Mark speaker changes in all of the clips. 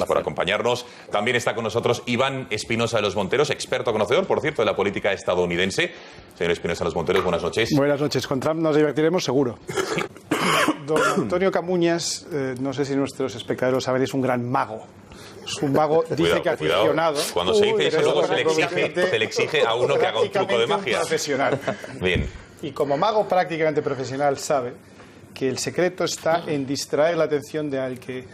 Speaker 1: Por acompañarnos. También está con nosotros Iván Espinosa de los Monteros, experto conocedor, por cierto, de la política estadounidense. Señor Espinosa de los Monteros, buenas noches.
Speaker 2: Buenas noches. Con Trump nos divertiremos seguro. Don Antonio Camuñas, no sé si nuestros espectadores lo saben, es un gran mago. Es un mago, dice que aficionado.
Speaker 1: Cuando se dice eso, luego se le exige a uno que haga un truco de magia.
Speaker 2: Profesional.
Speaker 1: Bien.
Speaker 2: Y como mago prácticamente profesional sabe que el secreto está en distraer la atención del que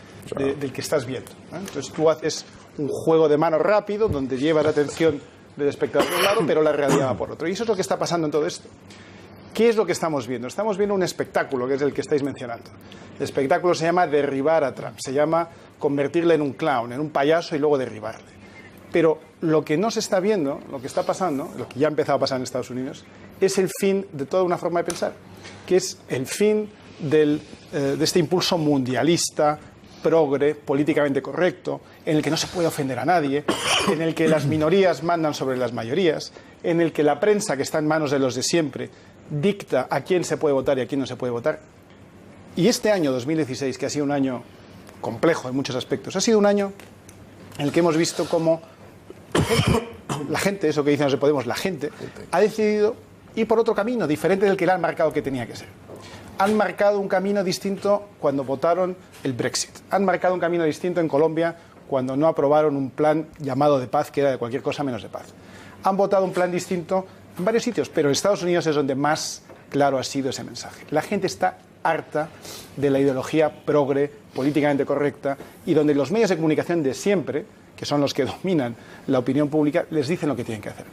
Speaker 2: estás viendo, ¿no? Entonces tú haces un juego de mano rápido donde llevas la atención del espectador por un lado, pero la realidad va por otro. Y eso es lo que está pasando en todo esto. ¿Qué es lo que estamos viendo? Estamos viendo un espectáculo, que es el que estáis mencionando. El espectáculo se llama derribar a Trump, se llama convertirle en un clown, en un payaso y luego derribarle. Pero lo que no se está viendo, lo que está pasando, lo que ya ha empezado a pasar en Estados Unidos, es el fin de toda una forma de pensar, que es el fin de este impulso mundialista, progre, políticamente correcto, en el que no se puede ofender a nadie, en el que las minorías mandan sobre las mayorías, en el que la prensa, que está en manos de los de siempre, dicta a quién se puede votar y a quién no se puede votar. Y este año 2016, que ha sido un año complejo en muchos aspectos, ha sido un año en el que hemos visto cómo la gente, eso que dicen los de Podemos, la gente, ha decidido ir por otro camino, diferente del que le han marcado que tenía que ser. Han marcado un camino distinto cuando votaron el Brexit. Han marcado un camino distinto en Colombia cuando no aprobaron un plan llamado de paz, que era de cualquier cosa menos de paz. Han votado un plan distinto en varios sitios, pero en Estados Unidos es donde más claro ha sido ese mensaje. La gente está harta de la ideología progre, políticamente correcta, y donde los medios de comunicación de siempre, que son los que dominan la opinión pública, les dicen lo que tienen que hacer.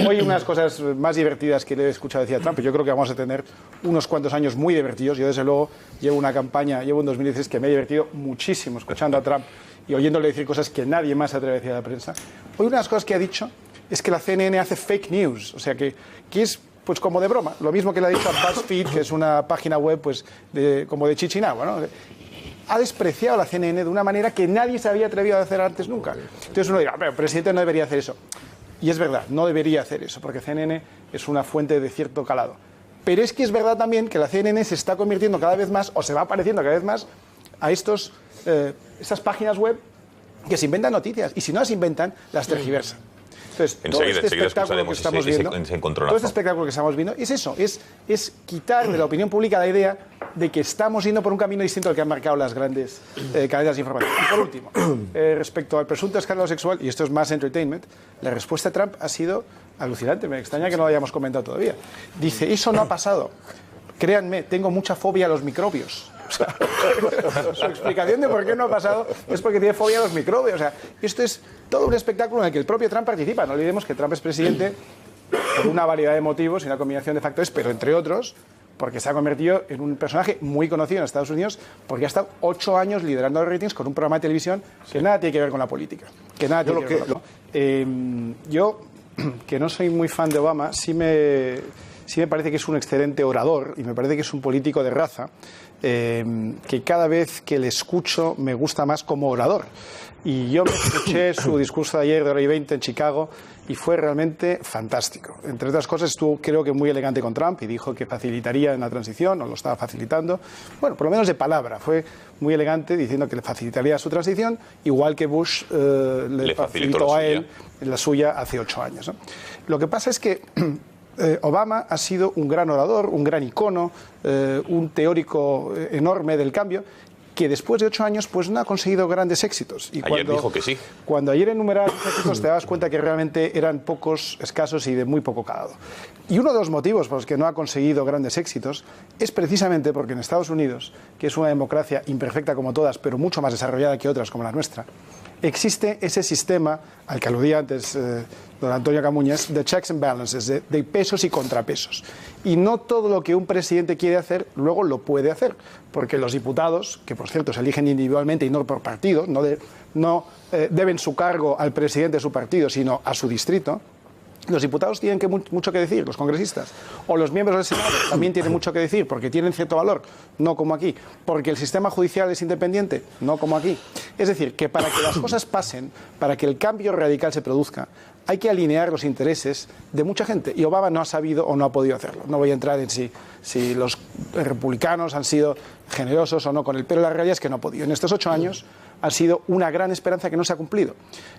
Speaker 2: Hoy unas cosas más divertidas que le he escuchado decir a Trump, yo creo que vamos a tener unos cuantos años muy divertidos. Yo, desde luego, llevo un 2016 que me he divertido muchísimo escuchando a Trump y oyéndole decir cosas que nadie más se atreve a decir a la prensa. Hoy una de las cosas que ha dicho es que la CNN hace fake news, o sea, que es pues como de broma, lo mismo que le ha dicho a BuzzFeed, que es una página web pues como de Chichinagua, ¿no? Ha despreciado a la CNN de una manera que nadie se había atrevido a hacer antes nunca. Entonces uno dirá, pero el presidente no debería hacer eso. Y es verdad, no debería hacer eso, porque CNN es una fuente de cierto calado. Pero es que es verdad también que la CNN se está convirtiendo cada vez más, o se va pareciendo cada vez más, a estas páginas web que se inventan noticias. Y si no las inventan, las tergiversan. Entonces, todo este espectáculo que estamos viendo, es eso, es quitar de la opinión pública la idea de que estamos yendo por un camino distinto al que han marcado las grandes cadenas de información. Y por último, respecto al presunto escándalo sexual, y esto es más entertainment, la respuesta de Trump ha sido alucinante. Me extraña que no lo hayamos comentado todavía. Dice, eso no ha pasado. Créanme, tengo mucha fobia a los microbios. O sea, su explicación de por qué no ha pasado es porque tiene fobia a los microbios. O sea, esto es todo un espectáculo en el que el propio Trump participa. No olvidemos que Trump es presidente por una variedad de motivos y una combinación de factores, pero entre otros porque se ha convertido en un personaje muy conocido en Estados Unidos, porque ha estado 8 años liderando los ratings con un programa de televisión que nada tiene que ver con la política. Yo, que no soy muy fan de Obama, sí me parece que es un excelente orador y me parece que es un político de raza, que cada vez que le escucho me gusta más como orador. Y yo me escuché su discurso de ayer de hora y 20 en Chicago y fue realmente fantástico. Entre otras cosas, estuvo, creo que muy elegante con Trump y dijo que facilitaría en la transición, o lo estaba facilitando. Bueno, por lo menos de palabra, fue muy elegante diciendo que le facilitaría su transición, igual que Bush le facilitó a él la suya hace 8 años, ¿no? Lo que pasa es que Obama ha sido un gran orador, un gran icono, un teórico enorme del cambio, que después de 8 años pues no ha conseguido grandes éxitos. Y
Speaker 1: ayer dijo que sí.
Speaker 2: Cuando ayer enumeraba los éxitos te dabas cuenta que realmente eran pocos, escasos y de muy poco calado. Y uno de los motivos por los que no ha conseguido grandes éxitos es precisamente porque en Estados Unidos, que es una democracia imperfecta como todas, pero mucho más desarrollada que otras como la nuestra, existe ese sistema al que aludía antes don Antonio Camuñas, de checks and balances, de pesos y contrapesos. Y no todo lo que un presidente quiere hacer, luego lo puede hacer, porque los diputados, que por cierto se eligen individualmente y no por partidos, no deben su cargo al presidente de su partido, sino a su distrito, Los diputados tienen mucho que decir, los congresistas, o los miembros del Senado también tienen mucho que decir porque tienen cierto valor, no como aquí, porque el sistema judicial es independiente, no como aquí. Es decir, que para que las cosas pasen, para que el cambio radical se produzca, hay que alinear los intereses de mucha gente, y Obama no ha sabido o no ha podido hacerlo. No voy a entrar en si los republicanos han sido generosos o no con él, pero la realidad es que no ha podido. En estos 8 años ha sido una gran esperanza que no se ha cumplido.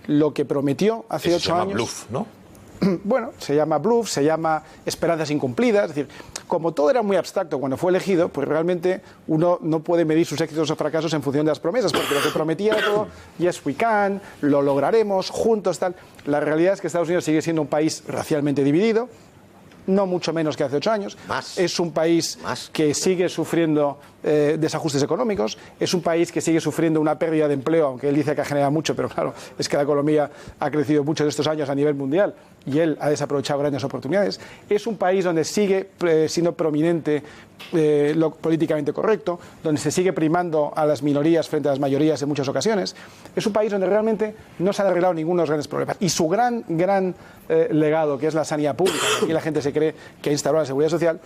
Speaker 2: Lo que prometió hace 8 años...
Speaker 1: Bluff, ¿no?
Speaker 2: Bueno, se llama bluff, se llama esperanzas incumplidas. Es decir, como todo era muy abstracto cuando fue elegido, pues realmente uno no puede medir sus éxitos o fracasos en función de las promesas, porque lo que prometía era todo, yes we can, lo lograremos, juntos, tal. La realidad es que Estados Unidos sigue siendo un país racialmente dividido, no mucho menos que hace 8 años. Es un país que sigue sufriendo desajustes económicos, es un país que sigue sufriendo una pérdida de empleo, aunque él dice que ha generado mucho, pero claro, es que la economía ha crecido mucho en estos años a nivel mundial y él ha desaprovechado grandes oportunidades. Es un país donde sigue siendo prominente lo políticamente correcto, donde se sigue primando a las minorías frente a las mayorías en muchas ocasiones. Es un país donde realmente no se han arreglado ninguno de los grandes problemas. Y su gran legado, que es la sanidad pública, que aquí la gente se cree que ha instalado la seguridad social,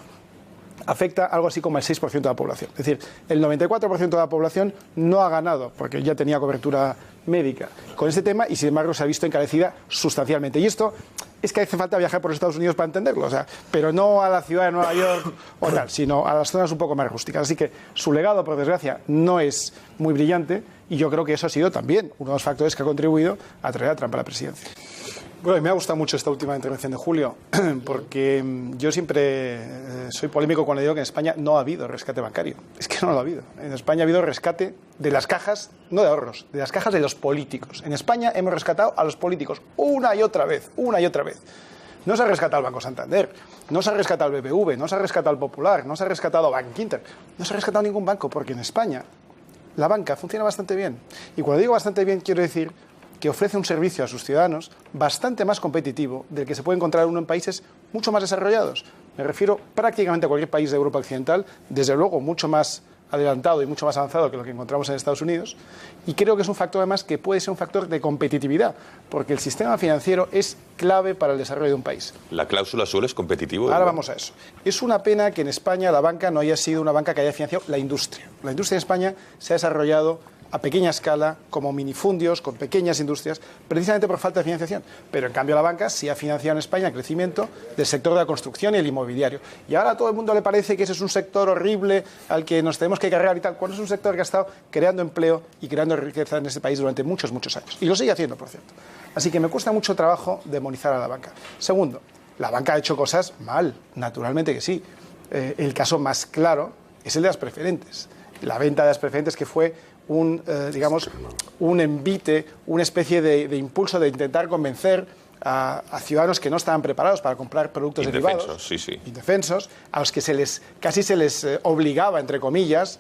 Speaker 2: afecta algo así como el 6% de la población. Es decir, el 94% de la población no ha ganado, porque ya tenía cobertura médica con este tema, y sin embargo se ha visto encarecida sustancialmente. Y esto es que hace falta viajar por los Estados Unidos para entenderlo, o sea, pero no a la ciudad de Nueva York o tal, sino a las zonas un poco más rústicas. Así que su legado, por desgracia, no es muy brillante, y yo creo que eso ha sido también uno de los factores que ha contribuido a traer a Trump a la presidencia. Bueno, y me ha gustado mucho esta última intervención de Julio, porque yo siempre soy polémico cuando digo que en España no ha habido rescate bancario. Es que no lo ha habido. En España ha habido rescate de las cajas, no de ahorros, de las cajas de los políticos. En España hemos rescatado a los políticos una y otra vez, una y otra vez. No se ha rescatado el Banco Santander, no se ha rescatado el BBV, no se ha rescatado el Popular, no se ha rescatado Bank Inter, no se ha rescatado ningún banco, porque en España la banca funciona bastante bien. Y cuando digo bastante bien, quiero decir que ofrece un servicio a sus ciudadanos bastante más competitivo del que se puede encontrar uno en países mucho más desarrollados. Me refiero prácticamente a cualquier país de Europa Occidental, desde luego mucho más adelantado y mucho más avanzado que lo que encontramos en Estados Unidos, y creo que es un factor además que puede ser un factor de competitividad, porque el sistema financiero es clave para el desarrollo de un país.
Speaker 1: ¿La cláusula suelo es competitivo?
Speaker 2: Ahora vamos a eso. Es una pena que en España la banca no haya sido una banca que haya financiado la industria. La industria en España se ha desarrollado a pequeña escala, como minifundios, con pequeñas industrias, precisamente por falta de financiación. Pero en cambio la banca sí ha financiado en España el crecimiento del sector de la construcción y el inmobiliario. Y ahora a todo el mundo le parece que ese es un sector horrible al que nos tenemos que cargar y tal, cuando es un sector que ha estado creando empleo y creando riqueza en este país durante muchos, muchos años. Y lo sigue haciendo, por cierto. Así que me cuesta mucho trabajo demonizar a la banca. Segundo, la banca ha hecho cosas mal, naturalmente que sí. El caso más claro es el de las preferentes. La venta de las preferentes, que fue un envite, una especie de impulso de intentar convencer a ciudadanos que no estaban preparados para comprar productos derivados, indefensos, a los que casi se les obligaba, entre comillas,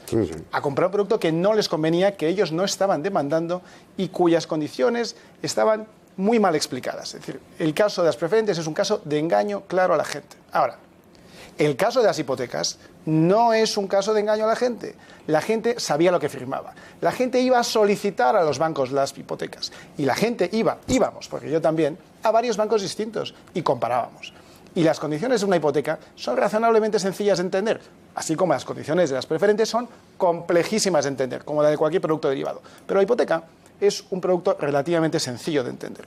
Speaker 2: a comprar un producto que no les convenía, que ellos no estaban demandando y cuyas condiciones estaban muy mal explicadas. Es decir, el caso de las preferentes es un caso de engaño claro a la gente. Ahora, el caso de las hipotecas no es un caso de engaño a la gente. La gente sabía lo que firmaba. La gente iba a solicitar a los bancos las hipotecas. Y la gente íbamos, porque yo también, a varios bancos distintos y comparábamos. Y las condiciones de una hipoteca son razonablemente sencillas de entender, así como las condiciones de las preferentes son complejísimas de entender, como la de cualquier producto derivado. Pero la hipoteca es un producto relativamente sencillo de entender.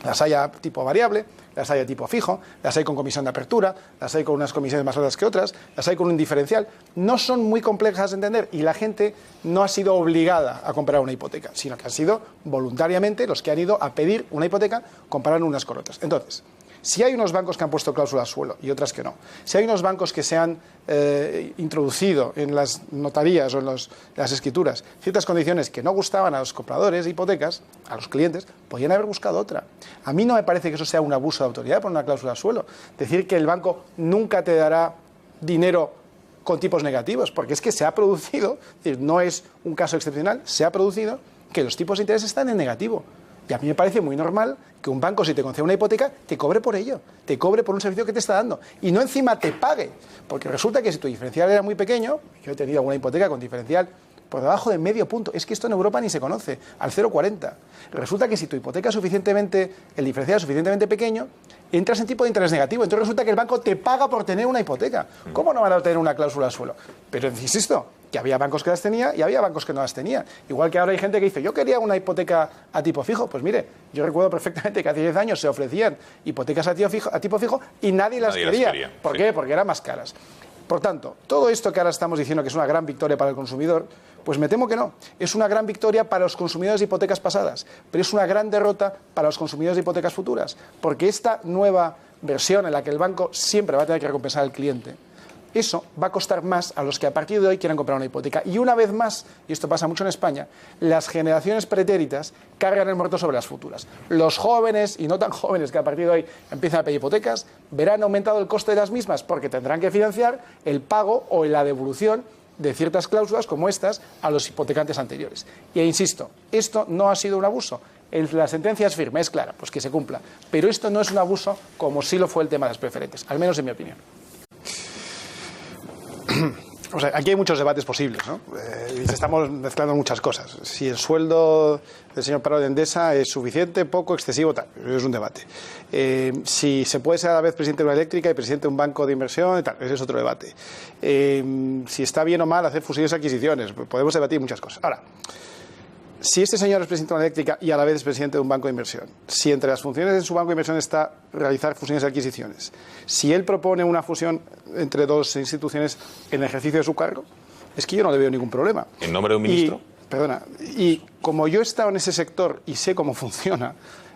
Speaker 2: Las hay a tipo variable, las hay a tipo fijo, las hay con comisión de apertura, las hay con unas comisiones más altas que otras, las hay con un diferencial. No son muy complejas de entender y la gente no ha sido obligada a comprar una hipoteca, sino que han sido voluntariamente los que han ido a pedir una hipoteca comparando unas con otras. Entonces, si hay unos bancos que han puesto cláusulas suelo y otras que no, si hay unos bancos que se han introducido en las notarías o en las escrituras ciertas condiciones que no gustaban a los compradores de hipotecas, a los clientes, podían haber buscado otra. A mí no me parece que eso sea un abuso de autoridad por una cláusula suelo. Decir que el banco nunca te dará dinero con tipos negativos, porque es que se ha producido, es decir, no es un caso excepcional, se ha producido que los tipos de interés están en negativo. Y a mí me parece muy normal que un banco, si te concede una hipoteca, te cobre por ello, te cobre por un servicio que te está dando y no encima te pague. Porque resulta que si tu diferencial era muy pequeño, yo he tenido alguna hipoteca con diferencial por debajo de medio punto. Es que esto en Europa ni se conoce, al 0,40. Resulta que si tu hipoteca es el diferencial es suficientemente pequeño, entras en tipo de interés negativo. Entonces resulta que el banco te paga por tener una hipoteca. ¿Cómo no van a tener una cláusula al suelo? Pero insisto, que había bancos que las tenía y había bancos que no las tenían. Igual que ahora hay gente que dice, yo quería una hipoteca a tipo fijo. Pues mire, yo recuerdo perfectamente que hace 10 años se ofrecían hipotecas a tipo fijo y nadie las quería. ¿Por qué? Porque eran más caras. Por tanto, todo esto que ahora estamos diciendo que es una gran victoria para el consumidor, pues me temo que no. Es una gran victoria para los consumidores de hipotecas pasadas, pero es una gran derrota para los consumidores de hipotecas futuras, porque esta nueva versión en la que el banco siempre va a tener que recompensar al cliente, eso va a costar más a los que a partir de hoy quieran comprar una hipoteca. Y una vez más, y esto pasa mucho en España, las generaciones pretéritas cargan el muerto sobre las futuras. Los jóvenes y no tan jóvenes que a partir de hoy empiezan a pedir hipotecas verán aumentado el coste de las mismas porque tendrán que financiar el pago o la devolución de ciertas cláusulas como estas a los hipotecantes anteriores. Y insisto, esto no ha sido un abuso. La sentencia es firme, es clara, pues que se cumpla. Pero esto no es un abuso como sí lo fue el tema de las preferentes, al menos en mi opinión. O sea, aquí hay muchos debates posibles, ¿no? Estamos mezclando muchas cosas. Si el sueldo del señor Prado de Endesa es suficiente, poco, excesivo, tal, es un debate. Si se puede ser a la vez presidente de una eléctrica y presidente de un banco de inversión, tal, ese es otro debate. Si está bien o mal hacer fusiones y adquisiciones, podemos debatir muchas cosas. Ahora, si este señor es presidente de una eléctrica y a la vez es presidente de un banco de inversión, si entre las funciones de su banco de inversión está realizar fusiones y adquisiciones, si él propone una fusión entre dos instituciones en el ejercicio de su cargo, es que yo no le veo ningún problema.
Speaker 1: ¿En nombre de un ministro?
Speaker 2: Y como yo he estado en ese sector y sé cómo funciona,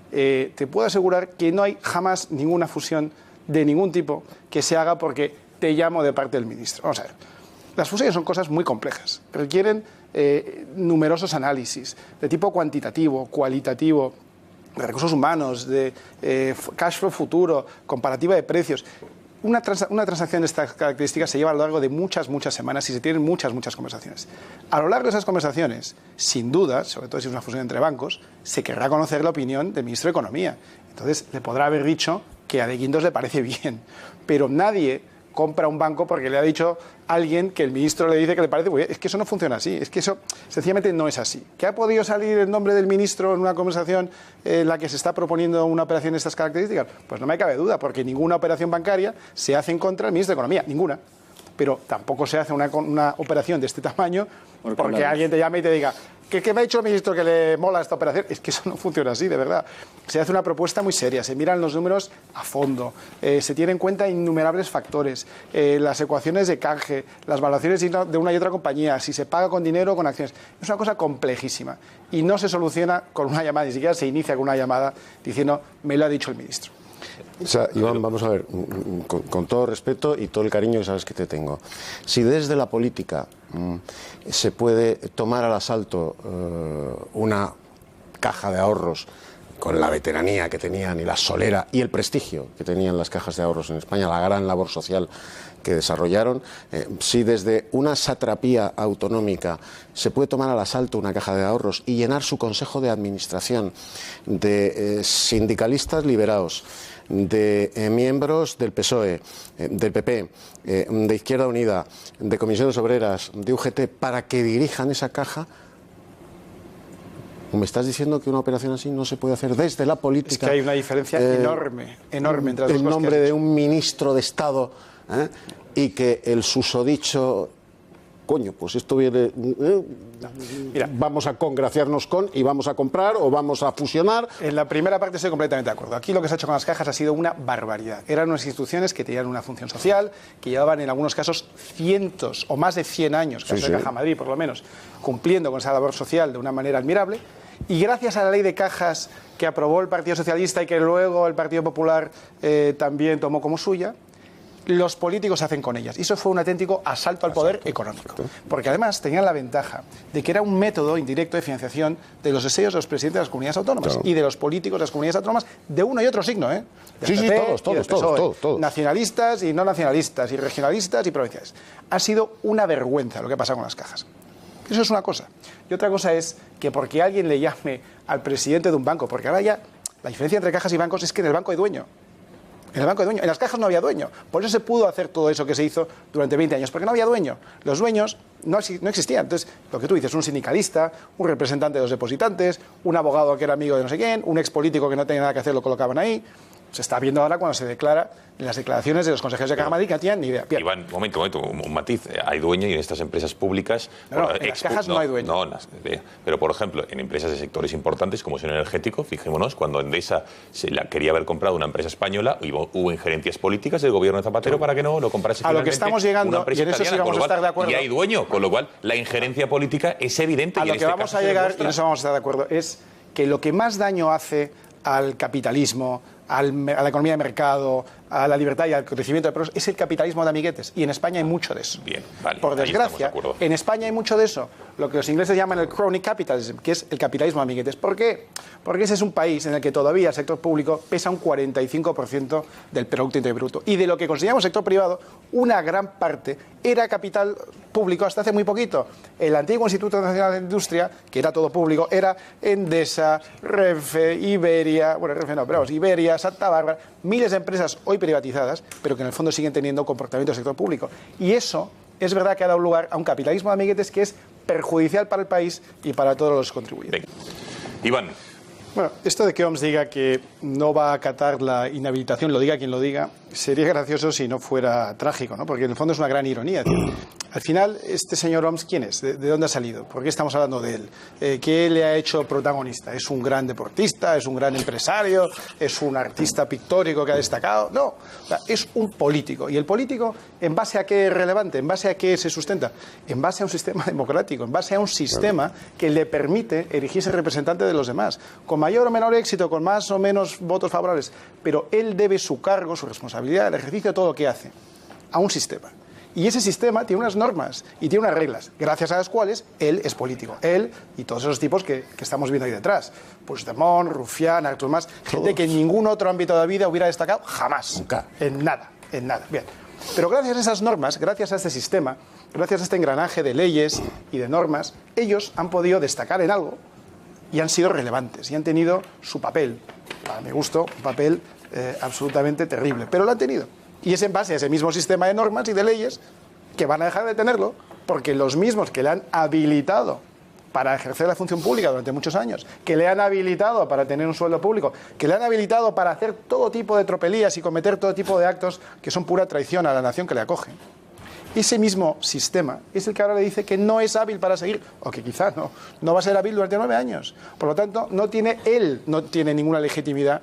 Speaker 2: te puedo asegurar que no hay jamás ninguna fusión de ningún tipo que se haga porque te llamo de parte del ministro. Vamos a ver. Las fusiones son cosas muy complejas, requieren numerosos análisis de tipo cuantitativo, cualitativo, de recursos humanos, de cash flow futuro, comparativa de precios. Una transacción de estas características se lleva a lo largo de muchas semanas y se tienen muchas conversaciones. A lo largo de esas conversaciones, sin duda, sobre todo si es una fusión entre bancos, se querrá conocer la opinión del ministro de Economía. Entonces, le podrá haber dicho que a De Guindos le parece bien, pero nadie compra un banco porque le ha dicho alguien que el ministro le dice que le parece muy bien. Es que eso no funciona así, es que eso sencillamente no es así. ¿Que ha podido salir el nombre del ministro en una conversación en la que se está proponiendo una operación de estas características? Pues no me cabe duda, porque ninguna operación bancaria se hace en contra del ministro de Economía, ninguna. Pero tampoco se hace una operación de este tamaño porque alguien te llame y te diga ¿qué me ha dicho el ministro que le mola esta operación? Es que eso no funciona así, de verdad. Se hace una propuesta muy seria, se miran los números a fondo, se tienen en cuenta innumerables factores, las ecuaciones de canje, las valoraciones de una y otra compañía, si se paga con dinero o con acciones. Es una cosa complejísima y no se soluciona con una llamada, ni siquiera se inicia con una llamada diciendo me lo ha dicho el ministro.
Speaker 3: O sea, Iván, vamos a ver, con todo respeto y todo el cariño que sabes que te tengo. Si desde la política se puede tomar al asalto una caja de ahorros con la veteranía que tenían y la solera y el prestigio que tenían las cajas de ahorros en España, la gran labor social que desarrollaron, si desde una satrapía autonómica se puede tomar al asalto una caja de ahorros y llenar su consejo de administración de sindicalistas liberados, de miembros del PSOE, del PP, de Izquierda Unida, de Comisiones Obreras, de UGT, para que dirijan esa caja, ¿o me estás diciendo que una operación así no se puede hacer desde la política?
Speaker 2: Es que hay una diferencia enorme entre las dos cosas.
Speaker 3: En nombre de un ministro de Estado, y que el susodicho, coño, pues esto viene,
Speaker 2: Mira,
Speaker 3: vamos a congraciarnos con y vamos a comprar o vamos a fusionar.
Speaker 2: En la primera parte estoy completamente de acuerdo. Aquí lo que se ha hecho con las cajas ha sido una barbaridad. Eran unas instituciones que tenían una función social, que llevaban en algunos casos cientos o más de 100 años, caso de Caja Madrid por lo menos, cumpliendo con esa labor social de una manera admirable. Y gracias a la ley de cajas que aprobó el Partido Socialista y que luego el Partido Popular también tomó como suya, los políticos se hacen con ellas. Y eso fue un auténtico asalto al poder económico. Porque además tenían la ventaja de que era un método indirecto de financiación de los deseos de los presidentes de las comunidades autónomas y de los políticos de las comunidades autónomas de uno y otro signo, del PP,
Speaker 3: todos.
Speaker 2: Nacionalistas y no nacionalistas, y regionalistas y provinciales. Ha sido una vergüenza lo que ha pasado con las cajas. Eso es una cosa. Y otra cosa es que porque alguien le llame al presidente de un banco, porque ahora ya la diferencia entre cajas y bancos es que en el banco hay dueño. En el banco de dueño. En las cajas no había dueño. Por eso se pudo hacer todo eso que se hizo durante 20 años, porque no había dueño. Los dueños no existían. Entonces, lo que tú dices, un sindicalista, un representante de los depositantes, un abogado que era amigo de no sé quién, un expolítico que no tenía nada que hacer, lo colocaban ahí. Se está viendo ahora cuando se declara en las declaraciones de los consejeros de Caja Madrid que no tenían ni idea. Bien.
Speaker 1: Iván, un momento, un matiz. Hay dueño y en estas empresas públicas...
Speaker 2: No, en las cajas no hay dueño.
Speaker 1: Pero, por ejemplo, en empresas de sectores importantes como es el energético, fijémonos, cuando Endesa se la quería haber comprado una empresa española, hubo injerencias políticas del gobierno de Zapatero para que no lo comprase
Speaker 2: a lo que estamos llegando, y en eso sí vamos a estar de acuerdo.
Speaker 1: Y hay dueño, con lo cual la injerencia política es evidente.
Speaker 2: A lo que vamos a llegar, y en eso vamos a estar de acuerdo, es que lo que más daño hace al capitalismo, a la economía de mercado, a la libertad y al crecimiento de productos, es el capitalismo de amiguetes. Y en España hay mucho de eso.
Speaker 1: Bien, vale,
Speaker 2: por desgracia, en España hay mucho de eso. Lo que los ingleses llaman el crony capitalism, que es el capitalismo de amiguetes. ¿Por qué? Porque ese es un país en el que todavía el sector público pesa un 45% del Producto Interior Bruto. Y de lo que consideramos sector privado, una gran parte era capital público hasta hace muy poquito. El antiguo Instituto Nacional de Industria, que era todo público, era Endesa, Renfe, Iberia, bueno, Renfe no, pero vamos, Iberia, Santa Bárbara, miles de empresas hoy privatizadas, pero que en el fondo siguen teniendo comportamiento del sector público. Y eso es verdad que ha dado lugar a un capitalismo de amiguetes que es perjudicial para el país y para todos los contribuyentes.
Speaker 1: Iván.
Speaker 2: Bueno, esto de que OMS diga que no va a acatar la inhabilitación, lo diga quien lo diga, sería gracioso si no fuera trágico, ¿no? Porque en el fondo es una gran ironía. Al final, este señor OMS, ¿quién es? ¿De dónde ha salido? ¿Por qué estamos hablando de él? ¿Qué le ha hecho protagonista? ¿Es un gran deportista? ¿Es un gran empresario? ¿Es un artista pictórico que ha destacado? No, o sea, es un político. ¿Y el político en base a qué es relevante? ¿En base a qué se sustenta? En base a un sistema democrático, en base a un sistema que le permite erigirse representante de los demás, con mayor o menor éxito, con más o menos votos favorables. Pero él debe su cargo, su responsabilidad, el ejercicio de todo lo que hace a un sistema. Y ese sistema tiene unas normas y tiene unas reglas, gracias a las cuales él es político. Él y todos esos tipos que estamos viendo ahí detrás. Puigdemont, Rufián, Artur Mas, gente que en ningún otro ámbito de la vida hubiera destacado jamás.
Speaker 3: Nunca.
Speaker 2: En nada. Bien. Pero gracias a esas normas, gracias a este sistema, gracias a este engranaje de leyes y de normas, ellos han podido destacar en algo y han sido relevantes y han tenido su papel. Para mi gusto, un papel absolutamente terrible. Pero lo han tenido. Y es en base a ese mismo sistema de normas y de leyes que van a dejar de tenerlo, porque los mismos que le han habilitado para ejercer la función pública durante muchos años, que le han habilitado para tener un sueldo público, que le han habilitado para hacer todo tipo de tropelías y cometer todo tipo de actos que son pura traición a la nación que le acoge. Ese mismo sistema es el que ahora le dice que no es hábil para seguir, o que quizás no va a ser hábil durante 9 años. Por lo tanto, no tiene ninguna legitimidad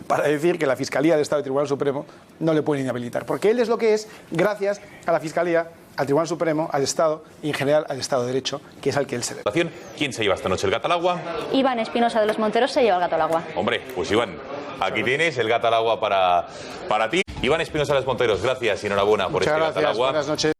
Speaker 2: para decir que la Fiscalía de Estado y el Tribunal Supremo no le pueden inhabilitar. Porque él es lo que es gracias a la Fiscalía, al Tribunal Supremo, al Estado y en general al Estado de Derecho, que es al que él se debe.
Speaker 1: ¿Quién se lleva esta noche el gato al agua?
Speaker 4: Iván Espinosa de los Monteros se lleva el gato al agua.
Speaker 1: Hombre, pues Iván, aquí tienes el gato al agua para ti. Iván Espinosa de los Monteros, gracias y enhorabuena por este gato al agua.
Speaker 2: Buenas noches.